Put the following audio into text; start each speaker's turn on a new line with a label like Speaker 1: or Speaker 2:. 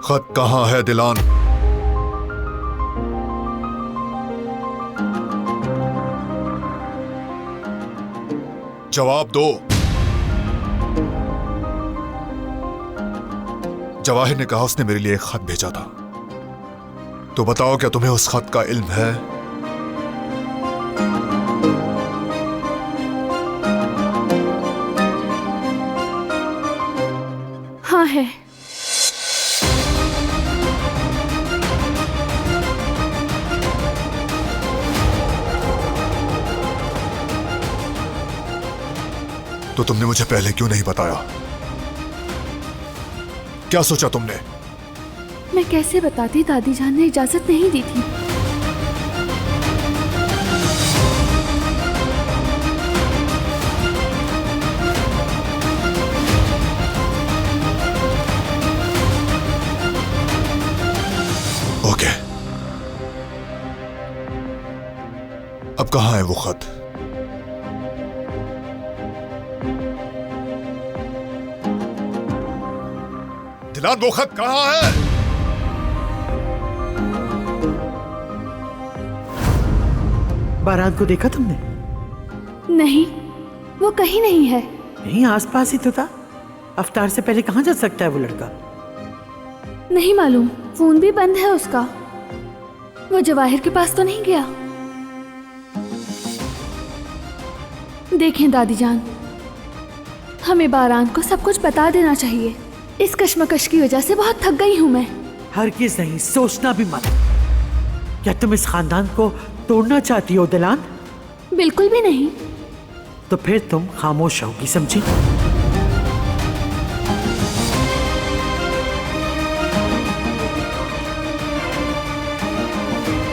Speaker 1: खत कहाँ है दिलान? जवाब दो। जवाहिर ने कहा उसने मेरे लिए एक खत भेजा था, तो बताओ क्या तुम्हें उस खत का इल्म है?
Speaker 2: हाँ है।
Speaker 1: तो तुमने मुझे पहले क्यों नहीं बताया? क्या सोचा तुमने?
Speaker 2: मैं कैसे बताती, दादी जान ने इजाजत नहीं दी थी।
Speaker 1: ओके, अब कहाँ है वो खत? दिलान, वो खत कहाँ है?
Speaker 3: बारात को देखा तुमने?
Speaker 2: नहीं, वो कहीं नहीं है।
Speaker 3: नहीं, आसपास ही तो था। अफ्तार से पहले कहाँ जा सकता है वो लड़का?
Speaker 2: नहीं मालूम, फोन भी बंद है उसका। वो जवाहिर के पास तो नहीं गया। देखें दादी जान, हमें बारान को सब कुछ बता देना चाहिए। इस कश्मकश की वजह से बहुत थक गई हूं मैं।
Speaker 3: हरगिज़ नहीं, सोचना भी मत। क्या तुम इस खानदान को तोड़ना चाहती हो दिलान?
Speaker 2: बिल्कुल भी नहीं।
Speaker 3: तो फिर तुम खामोश रहोगी, समझी?